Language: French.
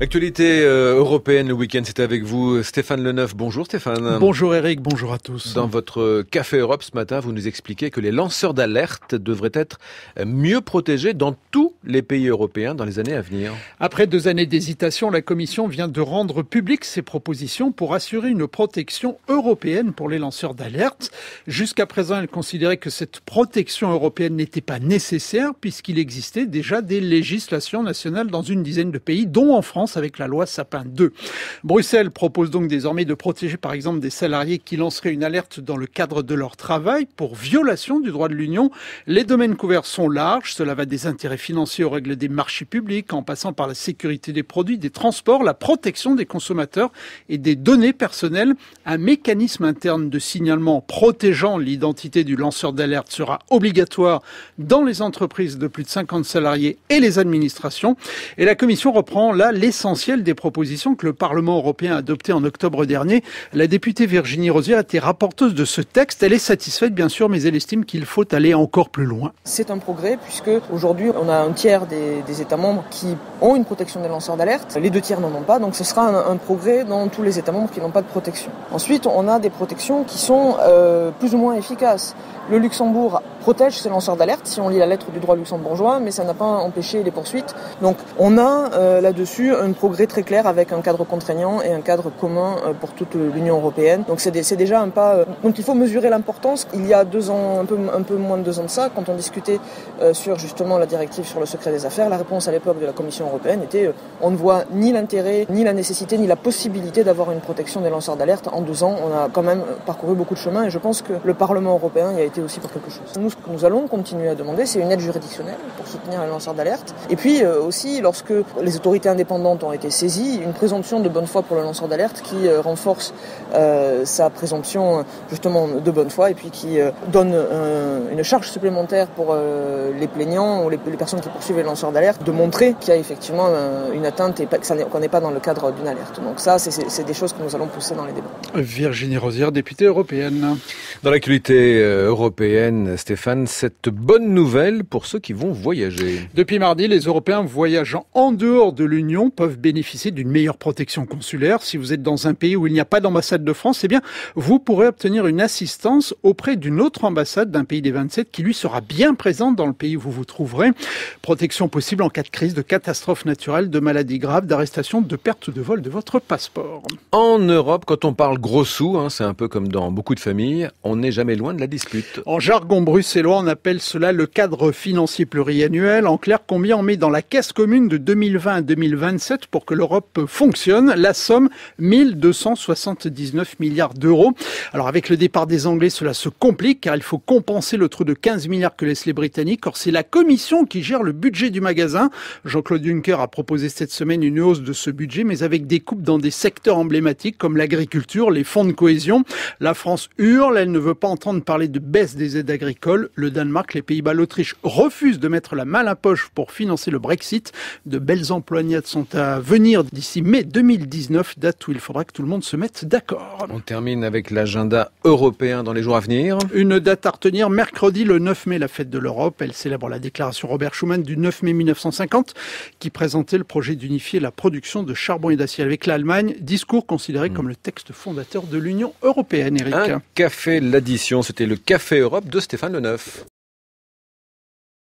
L'actualité européenne le week-end, c'est avec vous Stéphane Leneuf. Bonjour Stéphane. Bonjour Eric, bonjour à tous. Dans votre Café Europe ce matin, vous nous expliquez que les lanceurs d'alerte devraient être mieux protégés dans tous les pays européens dans les années à venir. Après 2 années d'hésitation, la Commission vient de rendre publiques ses propositions pour assurer une protection européenne pour les lanceurs d'alerte. Jusqu'à présent, elle considérait que cette protection européenne n'était pas nécessaire puisqu'il existait déjà des législations nationales dans une dizaine de pays, dont en France avec la loi Sapin 2. Bruxelles propose donc désormais de protéger par exemple des salariés qui lanceraient une alerte dans le cadre de leur travail pour violation du droit de l'Union. Les domaines couverts sont larges, cela va des intérêts financiers aux règles des marchés publics en passant par la sécurité des produits, des transports, la protection des consommateurs et des données personnelles. Un mécanisme interne de signalement protégeant l'identité du lanceur d'alerte sera obligatoire dans les entreprises de plus de 50 salariés et les administrations. Et la Commission reprend là l'essentiel des propositions que le Parlement européen a adoptées en octobre dernier. La députée Virginie Rozière était rapporteuse de ce texte. Elle est satisfaite bien sûr, mais elle estime qu'il faut aller encore plus loin. C'est un progrès puisque aujourd'hui on a un tiers des États membres qui ont une protection des lanceurs d'alerte. Les 2 tiers n'en ont pas, donc ce sera un progrès dans tous les États membres qui n'ont pas de protection. Ensuite, on a des protections qui sont plus ou moins efficaces. Le Luxembourg protège ses lanceurs d'alerte, si on lit la lettre du droit luxembourgeois, mais ça n'a pas empêché les poursuites. Donc on a là-dessus un progrès très clair avec un cadre contraignant et un cadre commun pour toute l'Union européenne. Donc c'est déjà un pas. Donc il faut mesurer l'importance. Il y a 2 ans, un peu moins de 2 ans de ça, quand on discutait sur justement la directive sur le secret des affaires, la réponse à l'époque de la Commission européenne était on ne voit ni l'intérêt, ni la nécessité, ni la possibilité d'avoir une protection des lanceurs d'alerte. En 2 ans, on a quand même parcouru beaucoup de chemin et je pense que le Parlement européen y a été aussi pour quelque chose. Nous, ce que nous allons continuer à demander, c'est une aide juridictionnelle pour soutenir les lanceurs d'alerte. Et puis aussi, lorsque les autorités indépendantes ont été saisies, une présomption de bonne foi pour le lanceur d'alerte qui renforce sa présomption justement de bonne foi et puis qui donne une charge supplémentaire pour les plaignants ou les personnes qui poursuivent les lanceurs d'alerte de montrer qu'il y a effectivement une atteinte et qu'on n'est pas dans le cadre d'une alerte. Donc ça, c'est des choses que nous allons pousser dans les débats. Virginie Rozière, députée européenne. Dans l'actualité européenne, Stéphane, cette bonne nouvelle pour ceux qui vont voyager. Depuis mardi, les Européens voyageant en dehors de l'Union peuvent bénéficier d'une meilleure protection consulaire. Si vous êtes dans un pays où il n'y a pas d'ambassade de France, eh bien, vous pourrez obtenir une assistance auprès d'une autre ambassade d'un pays des 27 qui, lui, sera bien présente dans le pays où vous vous trouverez. Protection possible en cas de crise, de catastrophe naturelle, de maladie grave, d'arrestation, de perte de vol de votre passeport. En Europe, quand on parle gros sous, c'est un peu comme dans beaucoup de familles, on n'est jamais loin de la dispute. En jargon bruxellois, on appelle cela le cadre financier pluriannuel. En clair, combien on met dans la caisse commune de 2020 à 2027 pour que l'Europe fonctionne? La somme, 1279 milliards d'euros. Alors avec le départ des Anglais, cela se complique car il faut compenser le trou de 15 milliards que laissent les Britanniques. Or, c'est la Commission qui gère le budget du magasin. Jean-Claude Juncker a proposé cette semaine une hausse de ce budget, mais avec des coupes dans des secteurs emblématiques comme l'agriculture, les fonds de cohésion. La France hurle, elle ne veut pas entendre parler de baisse des aides agricoles. Le Danemark, les Pays-Bas, l'Autriche refusent de mettre la main à la poche pour financer le Brexit. De belles employades sont à venir d'ici mai 2019, date où il faudra que tout le monde se mette d'accord. On termine avec l'agenda européen dans les jours à venir. Une date à retenir, mercredi le 9 mai, la fête de l'Europe. Elle célèbre la déclaration Robert Schuman du 9 mai 1950 qui présentait le projet d'unifier la production de charbon et d'acier avec l'Allemagne. Discours considéré comme le texte fondateur de l'Union européenne, Eric. Un café l'addition, c'était le Café Europe de Stéphane Leneuf.